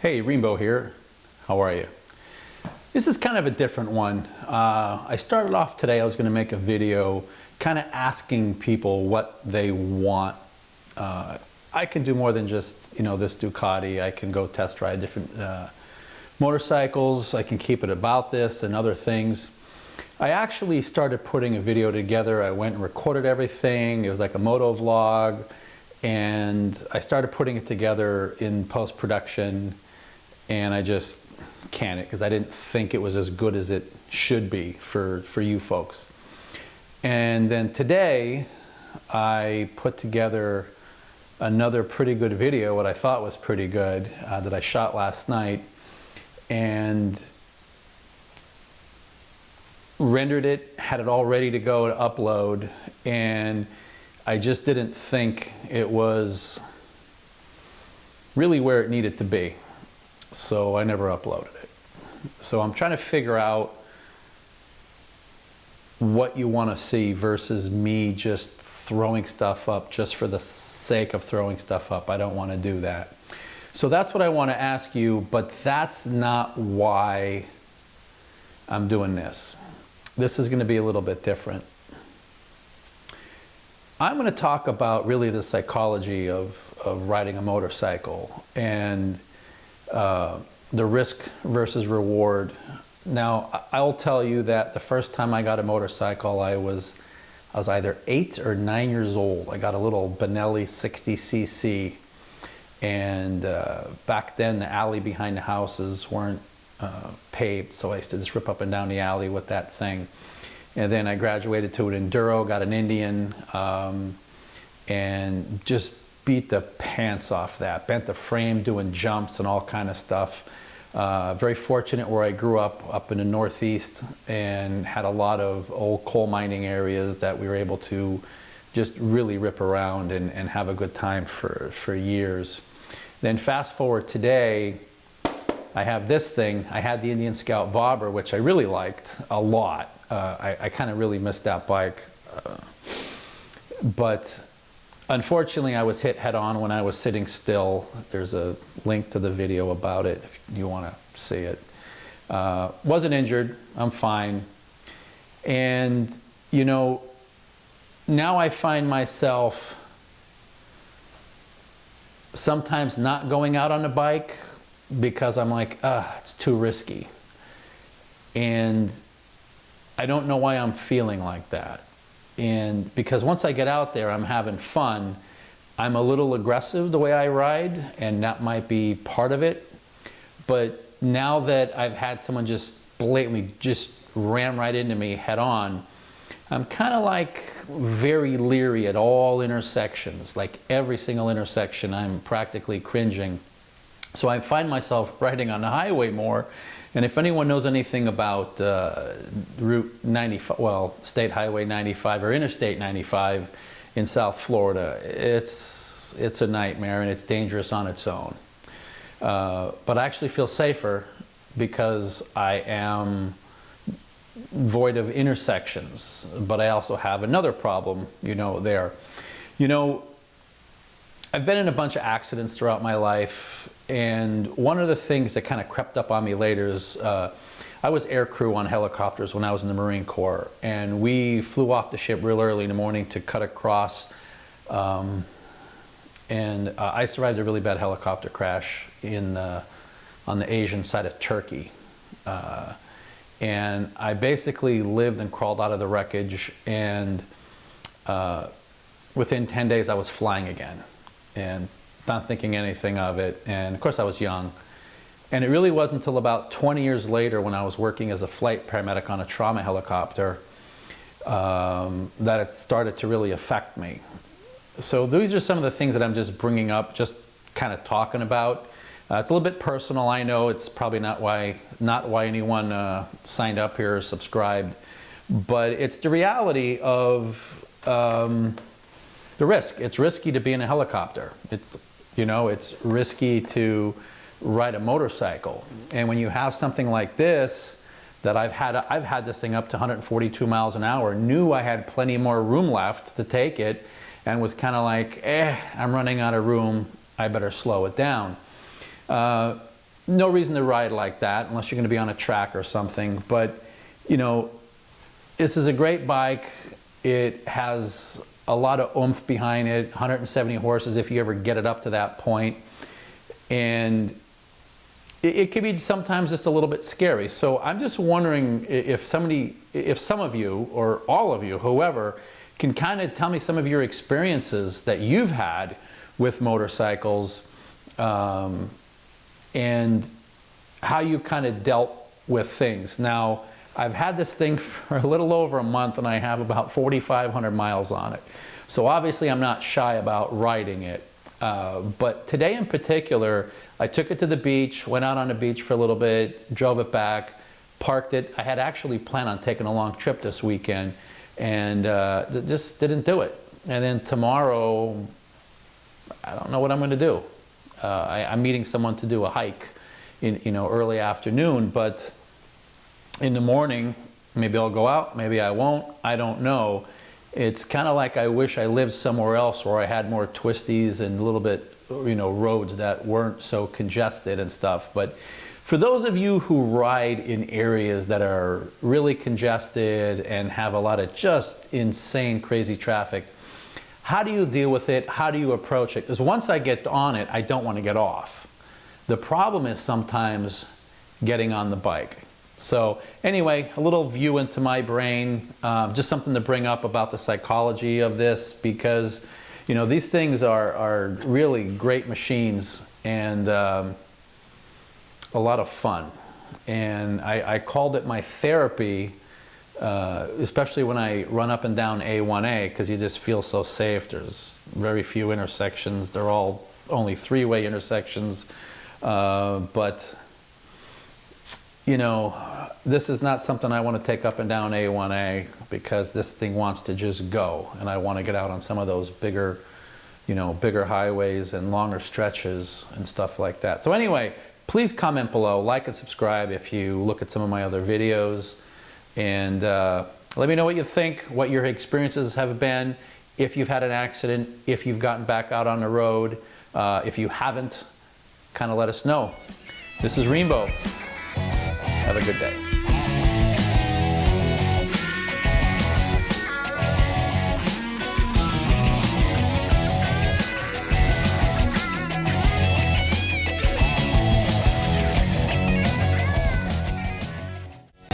Hey, Rainbow here. How are you? This is kind of a different one. I started off today, I was going to make a video kind of asking people what they want. I can do more than just, this Ducati. I can go test ride different motorcycles. I can keep it about this and other things. I actually started putting a video together. I went and recorded everything. It was like a moto vlog. And I started putting it together in post-production, and I just canned it because I didn't think it was as good as it should be for you folks. And then today I put together another pretty good video, what I thought was pretty good, that I shot last night, and rendered it, had it all ready to go to upload, and I just didn't think it was really where it needed to be. So I never uploaded it. So I'm trying to figure out what you want to see versus me just throwing stuff up just for the sake of throwing stuff up. I don't want to do that. So that's what I want to ask you, but that's not why I'm doing this. This is going to be a little bit different. I'm going to talk about really the psychology of riding a motorcycle and the risk versus reward. Now, I'll tell you that the first time I got a motorcycle, I was either 8 or 9 years old. I got a little Benelli 60cc, and back then the alley behind the houses weren't paved, so I used to just rip up and down the alley with that thing. And then I graduated to an Enduro, got an Indian, and just beat the pants off that. Bent the frame doing jumps and all kind of stuff. Very fortunate where I grew up in the Northeast, and had a lot of old coal mining areas that we were able to just really rip around and have a good time for years. Then fast forward today, I have this thing. I had the Indian Scout Bobber, which I really liked a lot. I kind of really missed that bike. But unfortunately, I was hit head on when I was sitting still. There's a link to the video about it if you want to see it. Wasn't injured. I'm fine. And, now I find myself sometimes not going out on a bike because I'm like, it's too risky. And I don't know why I'm feeling like that. And because once I get out there, I'm having fun. I'm a little aggressive the way I ride, and that might be part of it. But now that I've had someone just blatantly just ram right into me head on, I'm kind of like very leery at all intersections. Like every single intersection, I'm practically cringing. So I find myself riding on the highway more. And if anyone knows anything about Route 95, well, State Highway 95 or Interstate 95 in South Florida, it's a nightmare, and it's dangerous on its own. But I actually feel safer because I am void of intersections. But I also have another problem, there. I've been in a bunch of accidents throughout my life, and one of the things that kind of crept up on me later is I was air crew on helicopters when I was in the Marine Corps, and we flew off the ship real early in the morning to cut across, and I survived a really bad helicopter crash on the Asian side of Turkey, and I basically lived and crawled out of the wreckage, and within 10 days I was flying again. And not thinking anything of it, and of course I was young. And it really wasn't until about 20 years later, when I was working as a flight paramedic on a trauma helicopter, that it started to really affect me. So these are some of the things that I'm just bringing up, just kind of talking about. It's a little bit personal, I know. It's probably not why anyone signed up here or subscribed, but it's the reality of the risk. It's risky to be in a helicopter. It's risky to ride a motorcycle. And when you have something like this, that I've had this thing up to 142 miles an hour, knew I had plenty more room left to take it, and was kind of like, I'm running out of room, I better slow it down. no reason to ride like that unless you're going to be on a track or something. But, you know, this is a great bike. It has a lot of oomph behind it, 170 horses if you ever get it up to that point. And it can be sometimes just a little bit scary. So I'm just wondering if some of you, or all of you, whoever, can kind of tell me some of your experiences that you've had with motorcycles, and how you kind of dealt with things. Now, I've had this thing for a little over a month, and I have about 4,500 miles on it. So obviously I'm not shy about riding it. But today in particular, I took it to the beach, went out on the beach for a little bit, drove it back, parked it. I had actually planned on taking a long trip this weekend, and just didn't do it. And then tomorrow, I don't know what I'm going to do. I'm meeting someone to do a hike in, you know, early afternoon, but in the morning, maybe I'll go out, maybe I won't, I don't know. It's kind of like I wish I lived somewhere else where I had more twisties and a little bit, you know, roads that weren't so congested and stuff. But for those of you who ride in areas that are really congested and have a lot of just insane, crazy traffic, how do you deal with it? How do you approach it? Because once I get on it, I don't want to get off. The problem is sometimes getting on the bike. So anyway, a little view into my brain, just something to bring up about the psychology of this, because, you know, these things are really great machines and a lot of fun. And I called it my therapy, especially when I run up and down A1A, because you just feel so safe. There's very few intersections. They're all only three-way intersections. But you know, this is not something I want to take up and down A1A, because this thing wants to just go, and I want to get out on some of those bigger, you know, bigger highways and longer stretches and stuff like that. So anyway, please comment below, like and subscribe if you look at some of my other videos, and let me know what you think, what your experiences have been, if you've had an accident, if you've gotten back out on the road. If you haven't, kind of let us know. This is Reambo. Have a good day.